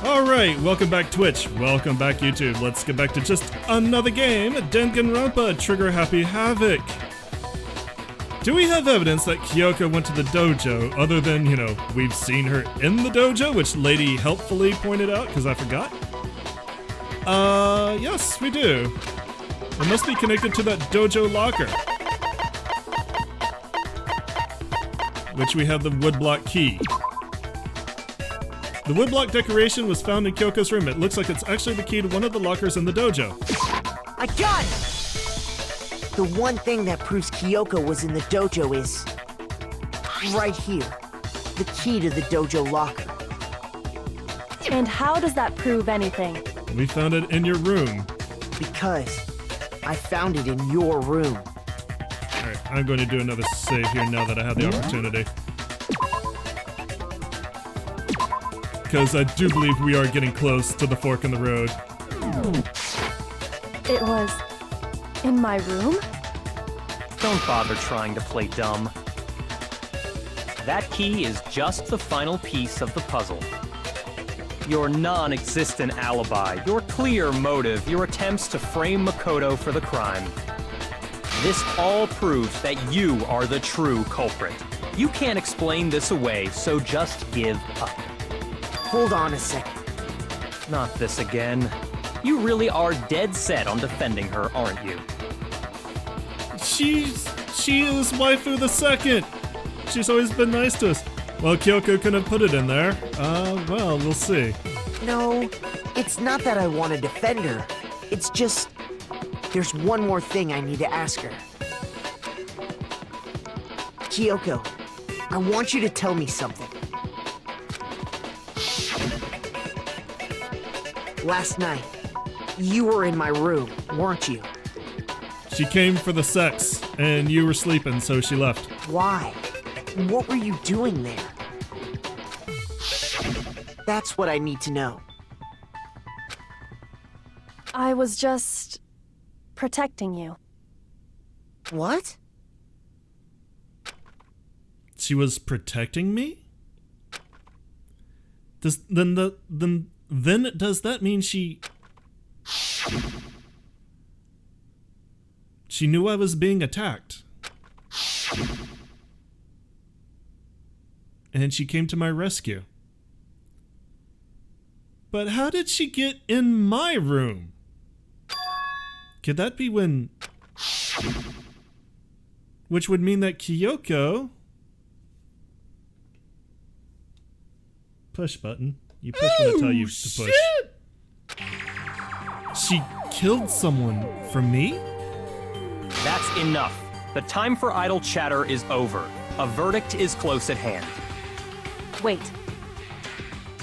Alright, welcome back Twitch, welcome back YouTube. Let's get back to just another game, Danganronpa Trigger Happy Havoc. Do we have evidence that Kyoko went to the dojo, other than, you know, we've seen her in the dojo, which Lady helpfully pointed out, because I forgot? Yes, we do. It must be connected to that dojo locker. Which we have the woodblock key. The woodblock decoration was found in Kyoko's room. It looks like it's actually the key to one of the lockers in the dojo. I got it! The one thing that proves Kyoko was in the dojo is right here. The key to the dojo locker. And how does that prove anything? We found it in your room. Because I found it in your room. Alright, I'm going to do another save here now that I have the opportunity. Because I do believe we are getting close to the fork in the road. It was in my room? Don't bother trying to play dumb. That key is just the final piece of the puzzle. Your non-existent alibi, your clear motive, your attempts to frame Makoto for the crime. This all proves that you are the true culprit. You can't explain this away, so just give up. Hold on a second. Not this again. You really are dead set on defending her, aren't you? She is waifu the second. She's always been nice to us. Well, Kyoko couldn't have put it in there. Well, we'll see. No, it's not that I want to defend her. It's just, there's one more thing I need to ask her. Kyoko, I want you to tell me something. Last night, you were in my room, weren't you? She came for the sex, and you were sleeping, so she left. Why? What were you doing there? That's what I need to know. I was just protecting you. What? She was protecting me? Then does that mean she knew I was being attacked? And she came to my rescue. But how did she get in my room? Could that be when... Which would mean that Kyoko... Push button. You push when I tell you to push. Shit! She killed someone for me? That's enough. The time for idle chatter is over. A verdict is close at hand. Wait.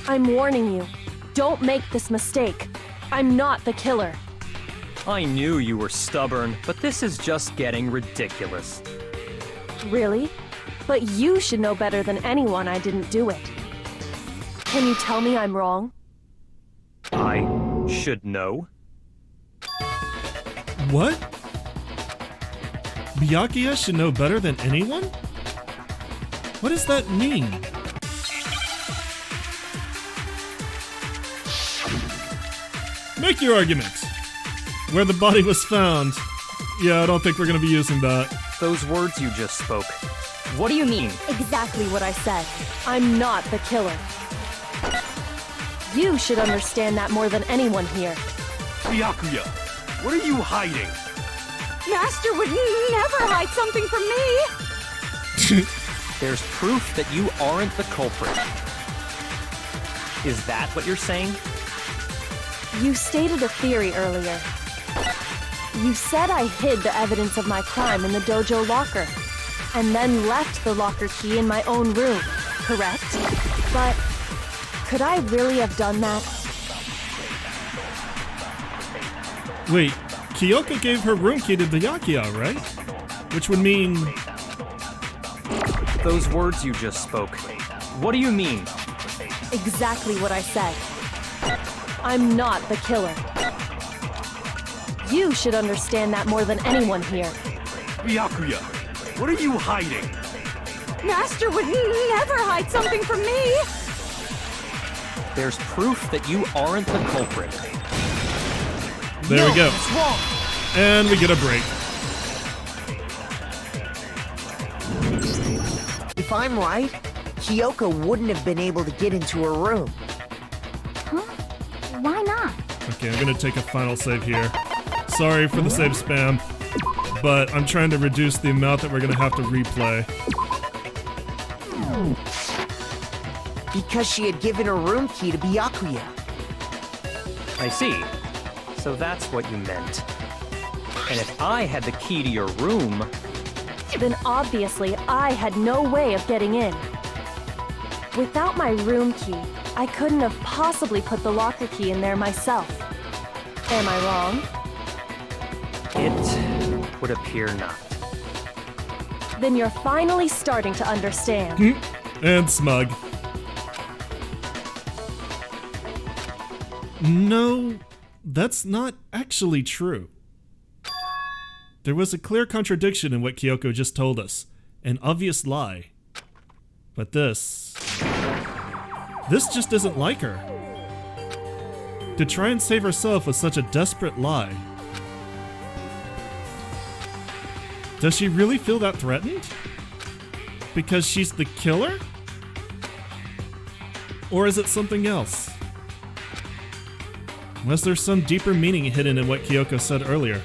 I'm warning you. Don't make this mistake. I'm not the killer. I knew you were stubborn, but this is just getting ridiculous. Really? But you should know better than anyone I didn't do it. Can you tell me I'm wrong? I should know. What? Byakuya should know better than anyone? What does that mean? Make your argument. Where the body was found. Yeah, I don't think we're gonna be using that. Those words you just spoke. What do you mean? Exactly what I said. I'm not the killer. You should understand that more than anyone here. Byakuya, what are you hiding? Master would never hide something from me! There's proof that you aren't the culprit. Is that what you're saying? You stated a theory earlier. You said I hid the evidence of my crime in the dojo locker, and then left the locker key in my own room, correct? But could I really have done that? Wait, Kyoko gave her room key to Byakuya, right? Which would mean... Those words you just spoke. What do you mean? Exactly what I said. I'm not the killer. You should understand that more than anyone here. Byakuya, what are you hiding? Master would never hide something from me! There's proof that you aren't the culprit. There we go. It's wrong. And we get a break. If I'm right, Kyoko wouldn't have been able to get into her room. Huh? Why not? Okay, I'm gonna take a final save here. Sorry for the save spam, but I'm trying to reduce the amount that we're gonna have to replay. Because she had given her room key to Byakuya. I see. So that's what you meant. And if I had the key to your room, Then obviously I had no way of getting in. Without my room key, I couldn't have possibly put the locker key in there myself. Am I wrong? it would appear not. Then you're finally starting to understand. And smug. No, that's not actually true. There was a clear contradiction in what Kyoko just told us. An obvious lie. But this just isn't like her. To try and save herself with such a desperate lie. Does she really feel that threatened? Because she's the killer? Or is it something else? Was there some deeper meaning hidden in what Kyoko said earlier?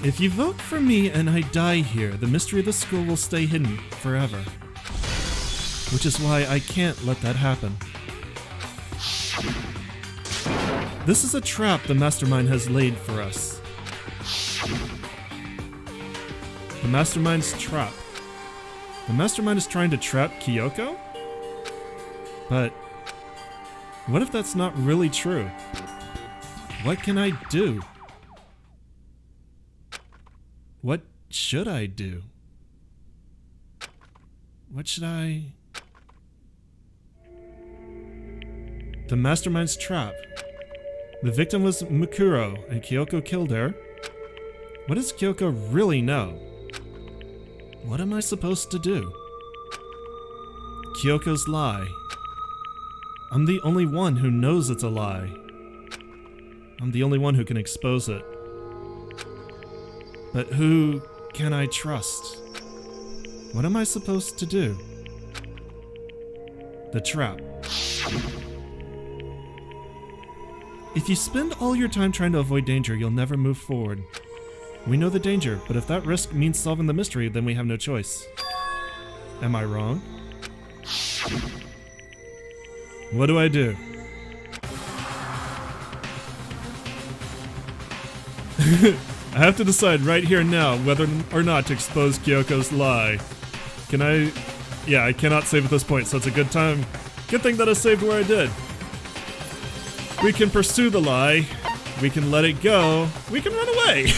If you vote for me and I die here, the mystery of the school will stay hidden forever. Which is why I can't let that happen. This is a trap the mastermind has laid for us. The mastermind's trap. The mastermind is trying to trap Kyoko? But what if that's not really true? What can I do? What should I do? What should I... The mastermind's trap. The victim was Mukuro, and Kyoko killed her. What does Kyoko really know? What am I supposed to do? Kyoko's lie. I'm the only one who knows it's a lie. I'm the only one who can expose it. But who can I trust? What am I supposed to do? The trap. If you spend all your time trying to avoid danger, you'll never move forward. We know the danger, but if that risk means solving the mystery, then we have no choice. Am I wrong? What do I do? I have to decide right here and now whether or not to expose Kyoko's lie. Can I... Yeah, I cannot save at this point, so it's a good time. Good thing that I saved where I did. We can pursue the lie. We can let it go. We can run away.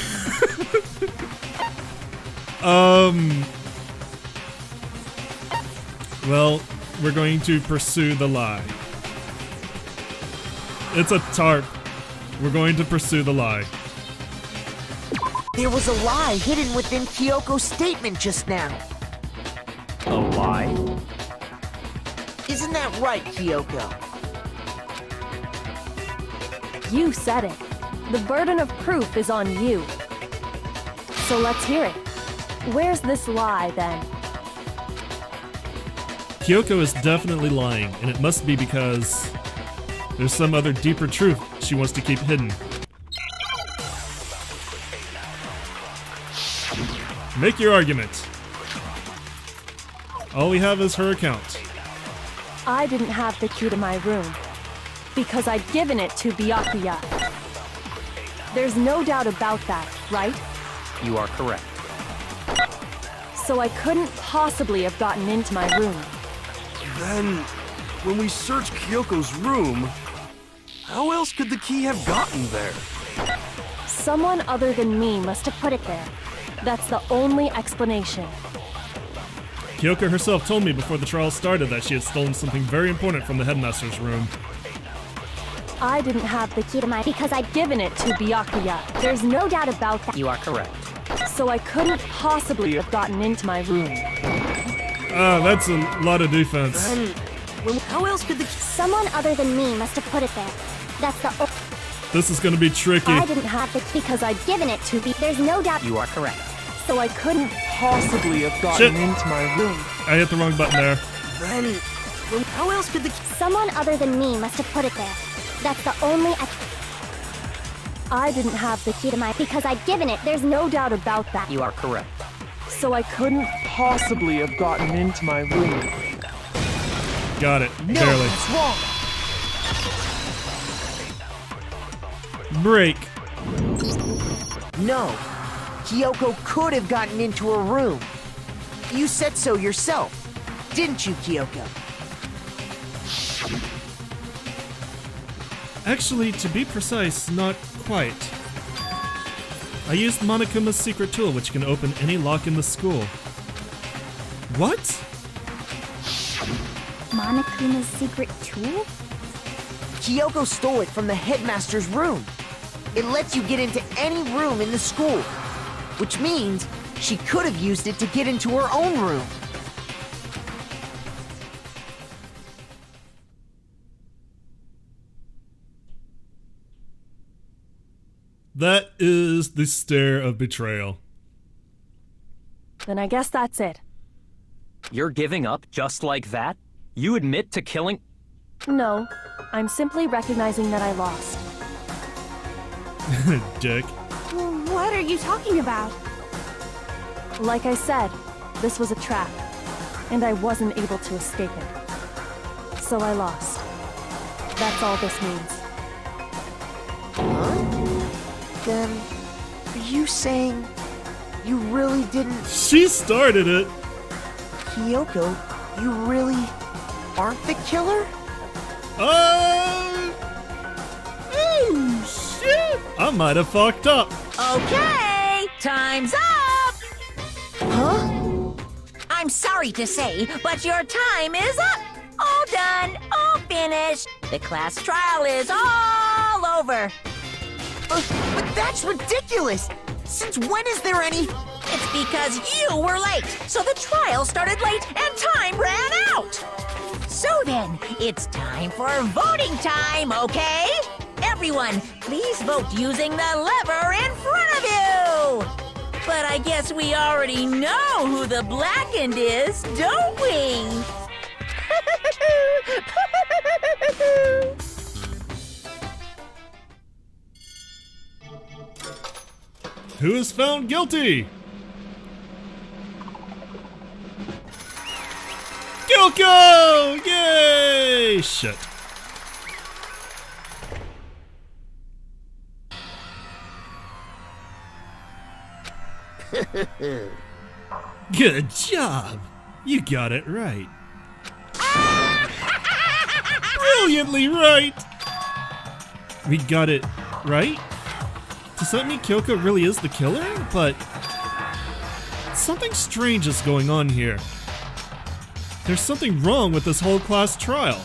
Well, we're going to pursue the lie. It's a tarp. We're going to pursue the lie. There was a lie hidden within Kyoko's statement just now. A lie? Isn't that right, Kyoko? You said it. The burden of proof is on you. So let's hear it. Where's this lie, then? Kyoko is definitely lying, and it must be because there's some other deeper truth she wants to keep hidden. Make your argument. All we have is her account. I didn't have the key to my room because I'd given it to Byakuya. There's no doubt about that, right? You are correct. So I couldn't possibly have gotten into my room. Then, when we searched Kyoko's room, how else could the key have gotten there? Someone other than me must have put it there. That's the only explanation. Kyoko herself told me before the trial started that she had stolen something very important from the headmaster's room. I didn't have the key to my because I'd given it to Byakuya. There's no doubt about that. You are correct. So I couldn't possibly have gotten into my room. Ah, that's a lot of defense. Then, how else could the Someone other than me must have put it there. That's the This is gonna be tricky. I didn't have it because I'd given it to me. There's no doubt. You are correct. So I couldn't. Possibly have gotten Shit. into my room. I hit the wrong button there. Then, how else could the Someone other than me must have put it there. That's the only. I didn't have the key to my. Because I'd given it. There's no doubt About that. You are correct. So I couldn't. Possibly have gotten into my room. Got it. Barely. That's wrong. Break. No. Kyoko could have gotten into her room. You said so yourself, didn't you, Kyoko? Actually, to be precise, not quite. I used Monokuma's secret tool, which can open any lock in the school. What? Monokuma's secret tool? Kyoko stole it from the headmaster's room. It lets you get into any room in the school, which means she could have used it to get into her own room. That is the stare of betrayal. Then I guess that's it. You're giving up just like that? You admit to killing. No, I'm simply recognizing that I lost. Dick. What are you talking about? Like I said, this was a trap, and I wasn't able to escape it. So I lost. That's all this means. Then, are you saying you really didn't... She started it. Kyoko, you really aren't the killer? Oh, shit. I might have fucked up. Okay, time's up! Huh? I'm sorry to say, but your time is up! All done, all finished. The class trial is all over. But that's ridiculous! Since when is there any... It's because you were late, so the trial started late and time ran out. So then, it's time for voting time, okay? Everyone, please vote using the lever in front of you! But I guess we already know who the blackened is, don't we? Who is found guilty? Kyoko! Yay! Shit. Good job. You got it right. Brilliantly right. We got it right? Does that mean Kyoko really is the killer? But something strange is going on here. There's something wrong with this whole class trial.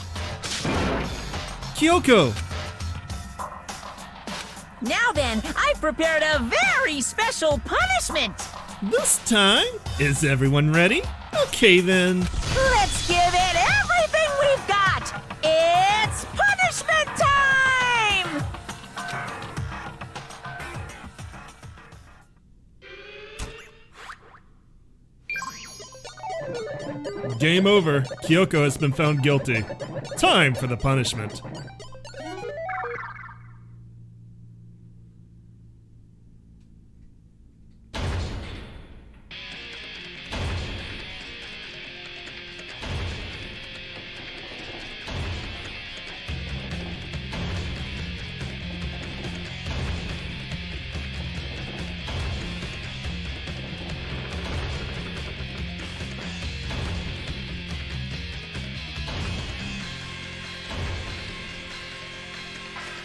Kyoko! Now then, I've prepared a very special punishment. This time? Is everyone ready? Okay then. Let's give it everything we've got. It's punishment time! Game over. Kyoko has been found guilty. Time for the punishment.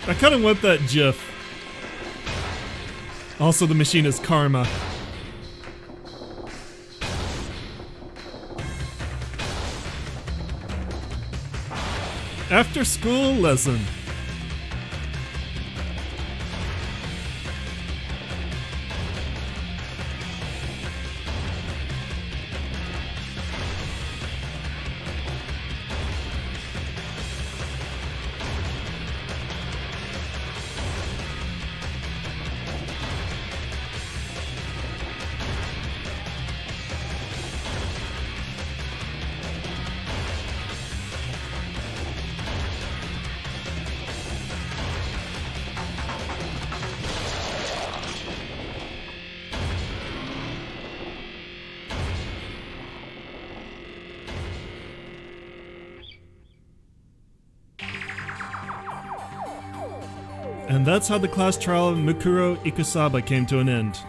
I kind of want that GIF. Also, the machine is karma. After school lesson. And that's how the class trial of Mikuro Ikusaba came to an end.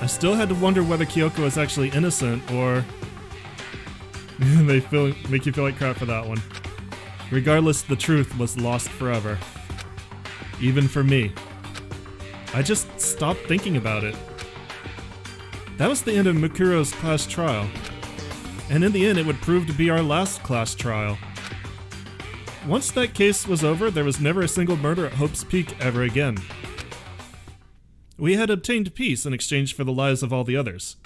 I still had to wonder whether Kyoko was actually innocent, or... make you feel like crap for that one. Regardless, the truth was lost forever. Even for me. I just stopped thinking about it. That was the end of Mikuro's class trial. And in the end, it would prove to be our last class trial. Once that case was over, there was never a single murder at Hope's Peak ever again. We had obtained peace in exchange for the lives of all the others.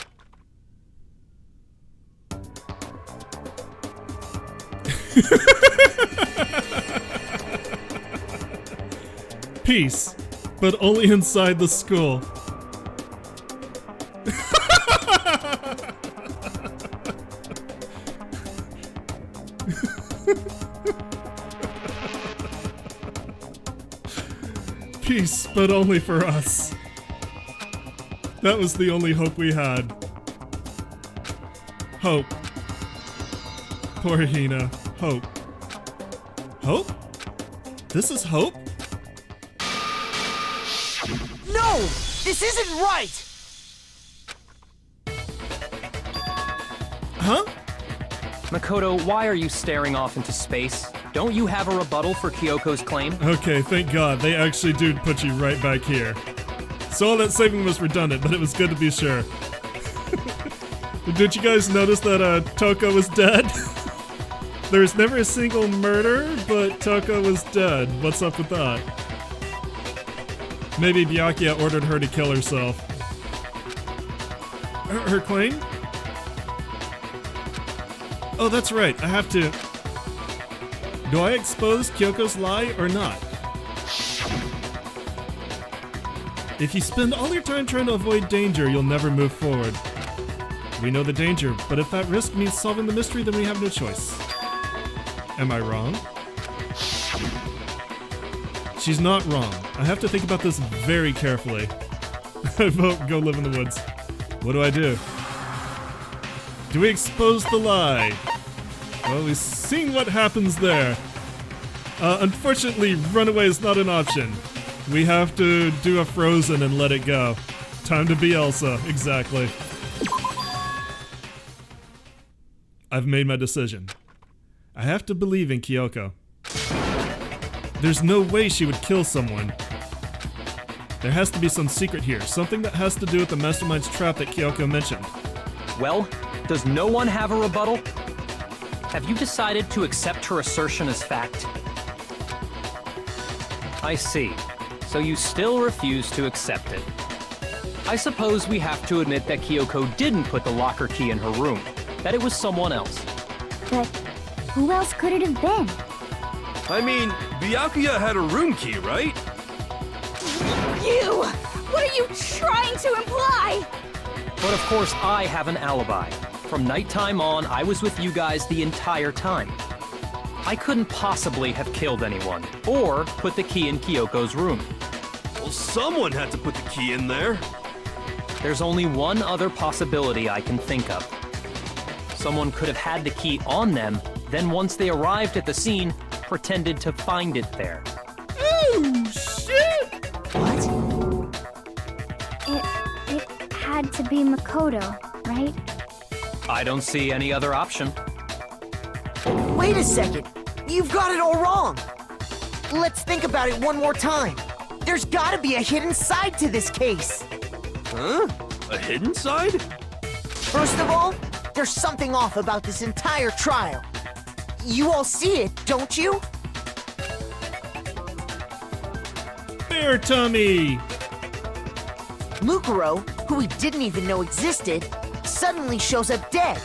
Peace, but only inside the school. Peace, but only for us. That was the only hope we had. Hope. Poor Hina. Hope. Hope? This is hope? No! This isn't right! Huh? Makoto, why are you staring off into space? Don't you have a rebuttal for Kyoko's claim? Okay, thank God. They actually do put you right back here. So all that saving was redundant, but it was good to be sure. Did you guys notice that Toko was dead? There was never a single murder, but Toko was dead. What's up with that? Maybe Byakuya ordered her to kill herself. Her claim? Oh, that's right. I have to... Do I expose Kyoko's lie or not? If you spend all your time trying to avoid danger, you'll never move forward. We know the danger, but if that risk means solving the mystery, then we have no choice. Am I wrong? She's not wrong. I have to think about this very carefully. I vote go live in the woods. What do I do? Do we expose the lie? Well, we've seen what happens there. Unfortunately, runaway is not an option. We have to do a Frozen and let it go. Time to be Elsa, exactly. I've made my decision. I have to believe in Kyoko. There's no way she would kill someone. There has to be some secret here, something that has to do with the mastermind's trap that Kyoko mentioned. Well, does no one have a rebuttal? Have you decided to accept her assertion as fact? I see. So you still refuse to accept it. I suppose we have to admit that Kyoko didn't put the locker key in her room, that it was someone else. But who else could it have been? I mean, Byakuya had a room key, right? You! What are you trying to imply? But of course I have an alibi. From nighttime on, I was with you guys the entire time. I couldn't possibly have killed anyone, or put the key in Kyoko's room. Well, someone had to put the key in there. There's only one other possibility I can think of. Someone could have had the key on them, then once they arrived at the scene, pretended to find it there. Oh, shit! What? It had to be Makoto, right? I don't see any other option. Wait a second. You've got it all wrong. Let's think about it one more time. There's gotta be a hidden side to this case. Huh? A hidden side? First of all, there's something off about this entire trial. You all see it, don't you? Bear tummy! Mukuro, who we didn't even know existed, suddenly shows up dead.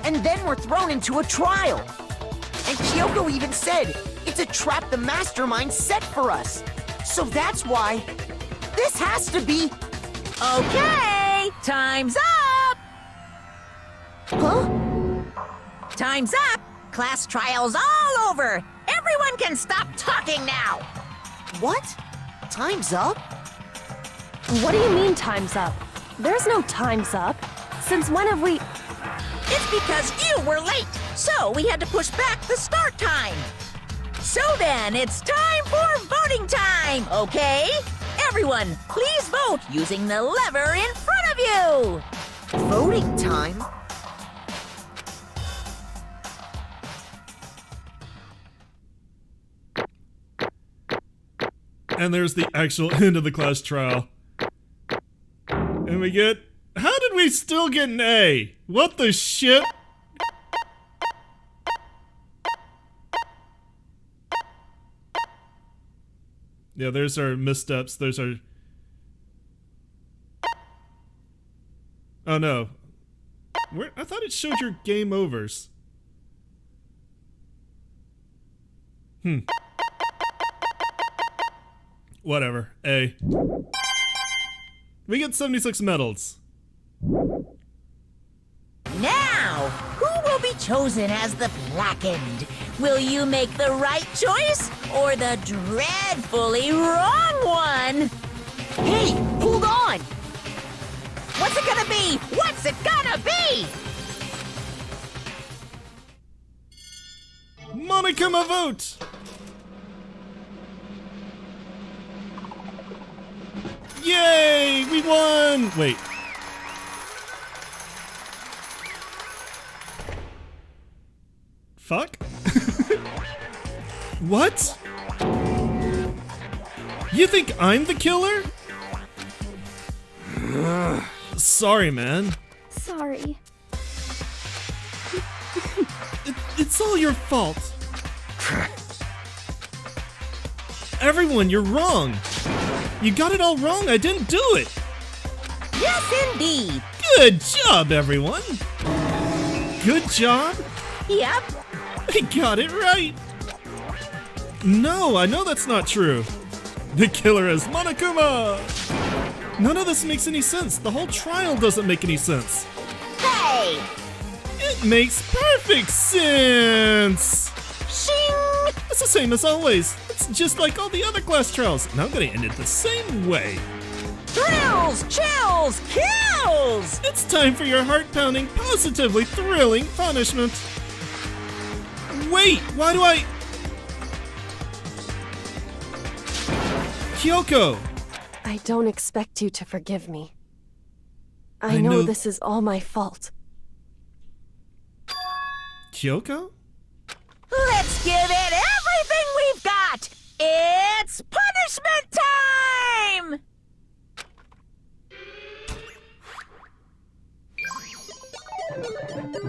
And then we're thrown into a trial. And Kyoko even said, it's a trap the mastermind set for us. So that's why this has to be... Okay, time's up! Huh? Time's up! Class trial's all over! Everyone can stop talking now! What? Time's up? What do you mean time's up? There's no time's up. Since when have we... It's because you were late, so we had to push back the start time. So then, it's time for voting time, okay? Everyone, please vote using the lever in front of you. Voting time? And there's the actual end of the class trial. And we get... How did we still get an A? What the shit? Yeah, there's our missteps. There's our... Oh no. Where? I thought it showed your game overs. Whatever. A. We get 76 medals. Now, who will be chosen as the blackened? Will you make the right choice or the dreadfully wrong one? Hey, hold on! What's it gonna be? What's it gonna be? Monokuma vote! Yay! We won! Wait. Fuck? What? You think I'm the killer? Sorry, man. Sorry. It's all your fault. Everyone, you're wrong. You got it all wrong. I didn't do it. Yes, indeed. Good job, everyone. Good job. Yep. I got it right. No, I know that's not true. The killer is Monokuma. None of this makes any sense. The whole trial doesn't make any sense. Hey! It makes perfect sense. Shing! It's the same as always. It's just like all the other class trials, and I'm gonna end it the same way. Thrills, chills, kills! It's time for your heart-pounding, positively thrilling punishment. Wait, why do I... Kyoko! I don't expect you to forgive me. I I know know- this is all my fault. Kyoko? Let's give it everything we've got! It's punishment time!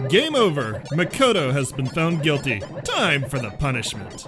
Game over. Makoto has been found guilty. Time for the punishment.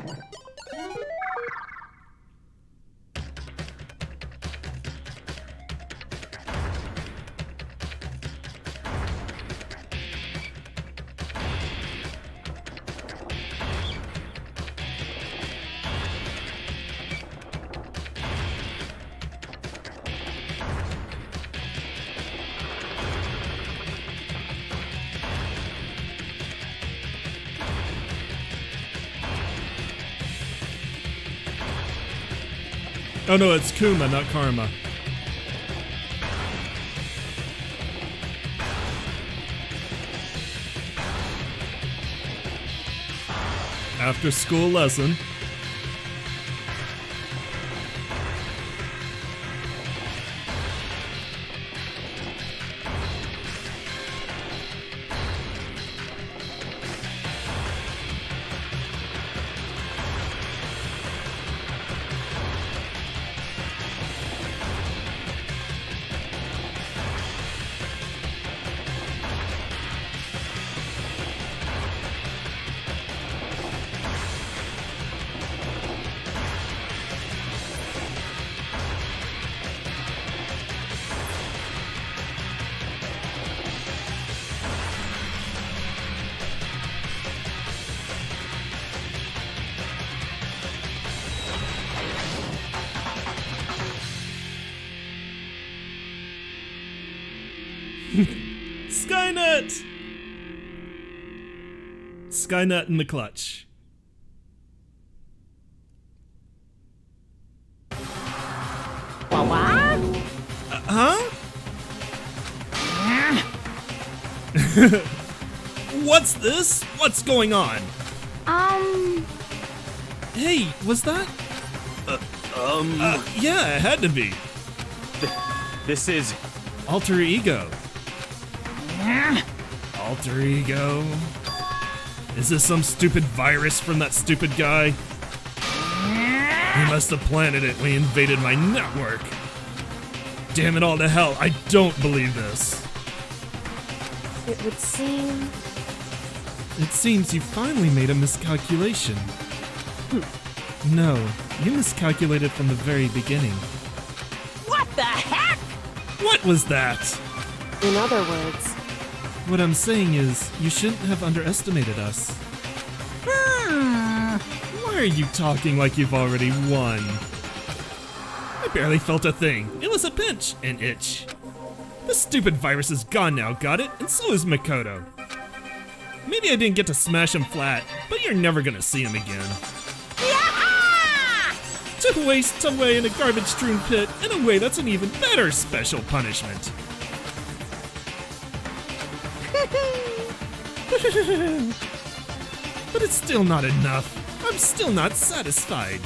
Oh no, it's Kuma, not Karma. After school lesson. Skynet! Skynet in the clutch. What? Huh? What's this? What's going on? Hey, was that? Yeah, it had to be. This is... Alter ego. Alter ego? Is this some stupid virus from that stupid guy? He must have planted it when he invaded my network. Damn it all to hell, I don't believe this. It would seem... It seems you finally made a miscalculation. No, you miscalculated from the very beginning. What the heck? What was that? In other words, What I'm saying is, you shouldn't have underestimated us. Why are you talking like you've already won? I barely felt a thing. It was a pinch, an itch. The stupid virus is gone now, got it? And so is Makoto. Maybe I didn't get to smash him flat, but you're never gonna see him again. Yeah! To waste away in a garbage-strewn pit in a way that's an even better special punishment. But it's still not enough. I'm still not satisfied.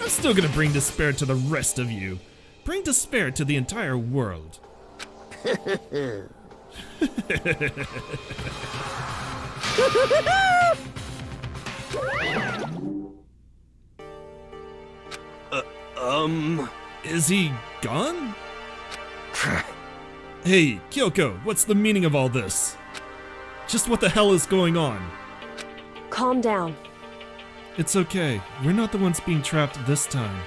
I'm still gonna bring despair to the rest of you. Bring despair to the entire world. Is he gone? Hey, Kyoko, what's the meaning of all this? Just what the hell is going on? calm down. It's okay. We're not the ones being trapped this time.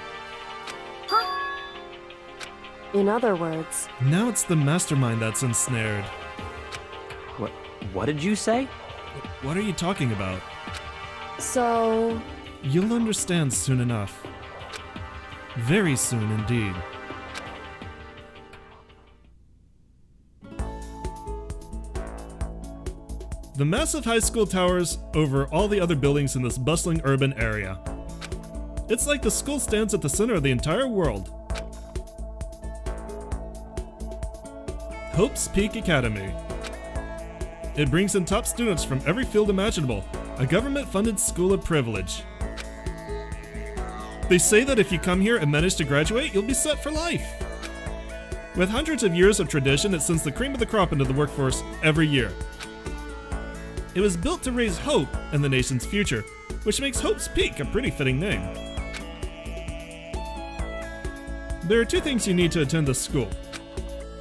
In other words, Now it's the mastermind that's ensnared. What did you say? What are you talking about? so... You'll understand soon enough. Very soon indeed. The massive high school towers over all the other buildings in this bustling urban area. It's like the school stands at the center of the entire world. Hope's Peak Academy. It brings in top students from every field imaginable, a government-funded school of privilege. They say that if you come here and manage to graduate, you'll be set for life. With hundreds of years of tradition, it sends the cream of the crop into the workforce every year. It was built to raise hope in the nation's future, which makes Hope's Peak a pretty fitting name. There are two things you need to attend this school.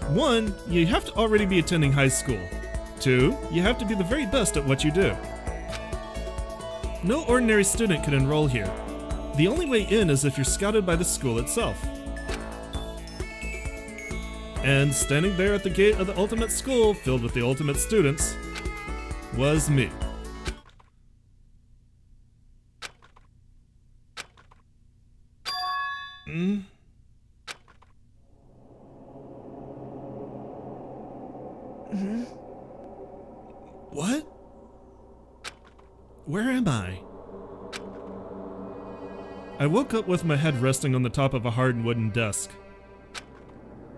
One, you have to already be attending high school. Two, you have to be the very best at what you do. No ordinary student can enroll here. The only way in is if you're scouted by the school itself. And standing there at the gate of the ultimate school filled with the ultimate students was me. What? Where am I? I woke up with my head resting on the top of a hard wooden desk.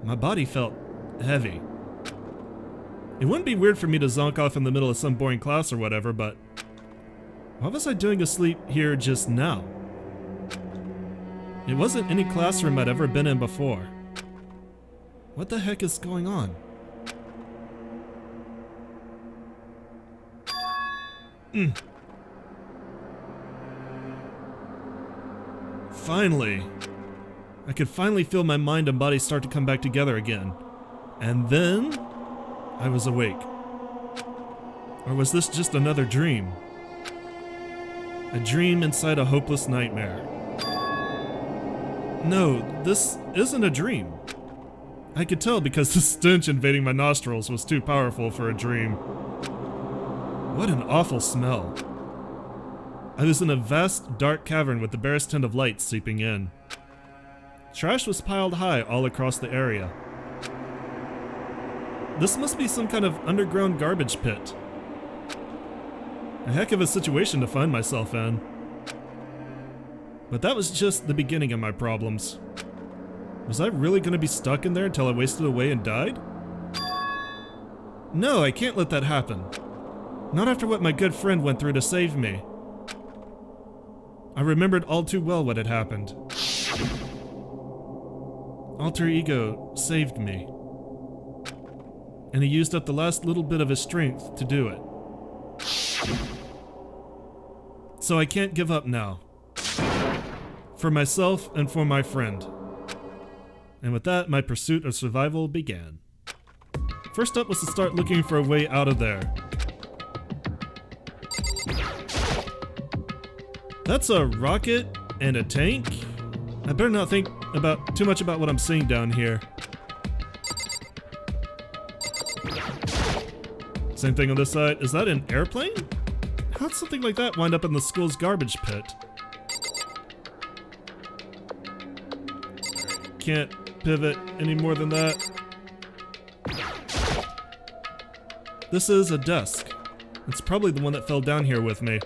My body felt heavy. It wouldn't be weird for me to zonk off in the middle of some boring class or whatever, but what was I doing asleep here just now? It wasn't any classroom I'd ever been in before. What the heck is going on? Finally. I could finally feel my mind and body start to come back together again. And then I was awake. Or was this just another dream? A dream inside a hopeless nightmare. No, this isn't a dream. I could tell because the stench invading my nostrils was too powerful for a dream. What an awful smell. I was in a vast, dark cavern with the barest tint of light seeping in. Trash was piled high all across the area. This must be some kind of underground garbage pit. A heck of a situation to find myself in. But that was just the beginning of my problems. Was I really going to be stuck in there until I wasted away and died? No, I can't let that happen. Not after what my good friend went through to save me. I remembered all too well what had happened. Alter Ego saved me. And he used up the last little bit of his strength to do it. So I can't give up now. For myself and for my friend. And with that, my pursuit of survival began. First up was to start looking for a way out of there. That's a rocket and a tank? I better not think too much about what I'm seeing down here. Same thing on this side. Is that an airplane? How'd something like that wind up in the school's garbage pit? Can't pivot any more than that. This is a desk. It's probably the one that fell down here with me.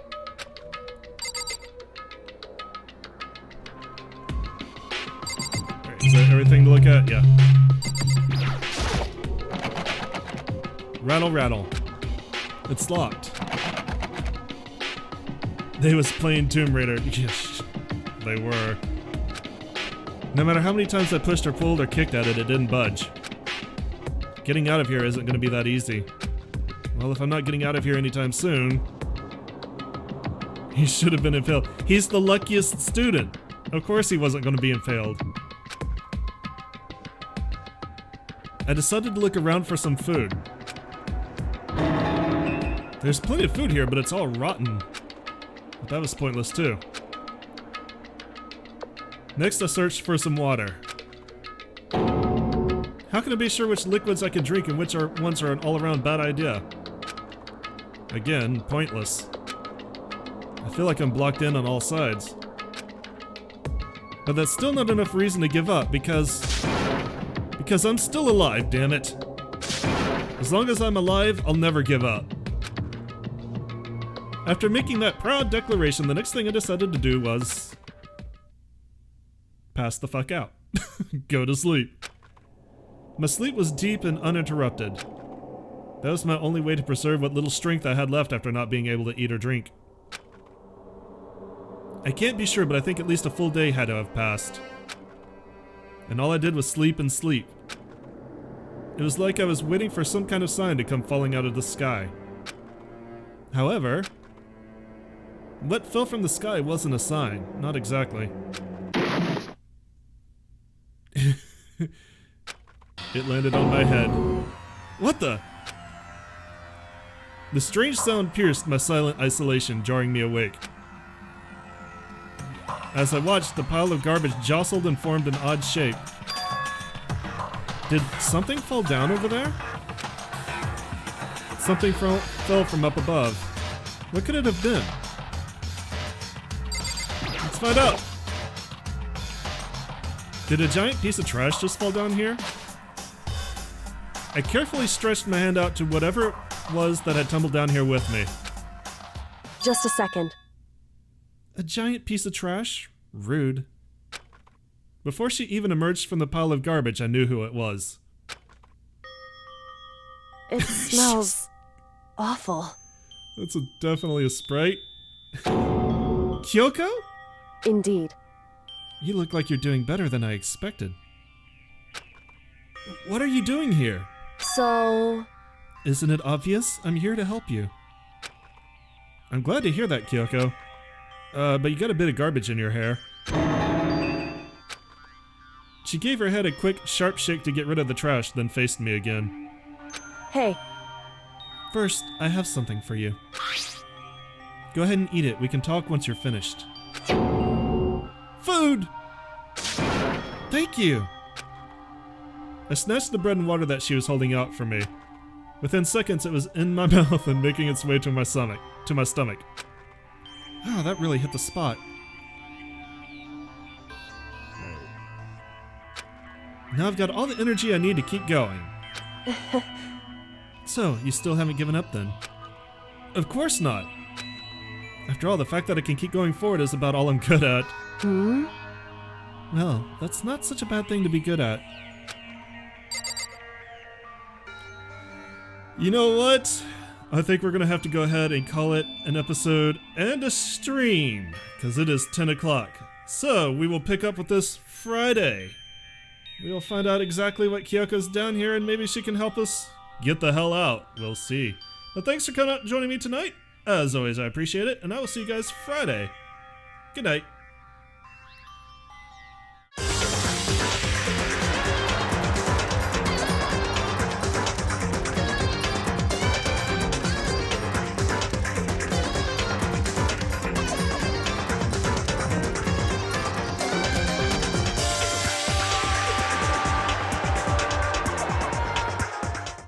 Alright, is that everything to look at? Yeah. Rattle, rattle. It's locked. They was playing Tomb Raider. Yes, they were. No matter how many times I pushed or pulled or kicked at it, it didn't budge. Getting out of here isn't going to be that easy. Well, if I'm not getting out of here anytime soon... He should have been impaled. He's the luckiest student. Of course he wasn't going to be impaled. I decided to look around for some food. There's plenty of food here, but it's all rotten. But that was pointless too. Next, I searched for some water. How can I be sure which liquids I can drink and which ones are an all-around bad idea? Again, pointless. I feel like I'm blocked in on all sides. But that's still not enough reason to give up, because I'm still alive, damn it. As long as I'm alive, I'll never give up. After making that proud declaration, the next thing I decided to do was... pass the fuck out. Go to sleep. My sleep was deep and uninterrupted. That was my only way to preserve what little strength I had left after not being able to eat or drink. I can't be sure, but I think at least a full day had to have passed. And all I did was sleep and sleep. It was like I was waiting for some kind of sign to come falling out of the sky. However, what fell from the sky wasn't a sign. Not exactly. It landed on my head. What the? The strange sound pierced my silent isolation, jarring me awake. As I watched, the pile of garbage jostled and formed an odd shape. Did something fall down over there? Something fell from up above. What could it have been? Let's find out! Did a giant piece of trash just fall down here? I carefully stretched my hand out to whatever it was that had tumbled down here with me. Just a second. A giant piece of trash? Rude. Before she even emerged from the pile of garbage, I knew who it was. It smells awful. That's definitely a Sprite. Kyoko? Indeed. You look like you're doing better than I expected. What are you doing here? So... Isn't it obvious? I'm here to help you. I'm glad to hear that, Kyoko. But you got a bit of garbage in your hair. She gave her head a quick, sharp shake to get rid of the trash, then faced me again. Hey. First, I have something for you. Go ahead and eat it. We can talk once you're finished. Food! Thank you! I snatched the bread and water that she was holding out for me. Within seconds, it was in my mouth and making its way to my stomach. Oh, that really hit the spot. Now I've got all the energy I need to keep going. So, you still haven't given up then? Of course not! After all, the fact that I can keep going forward is about all I'm good at. Hmm? Well, that's not such a bad thing to be good at. You know what? I think we're gonna have to go ahead and call it an episode and a stream, because it is 10 o'clock. So we will pick up with this Friday. We'll find out exactly what Kyoko's down here, and maybe she can help us get the hell out. We'll see. But thanks for coming out and joining me tonight. As always, I appreciate it, and I will see you guys Friday. Good night.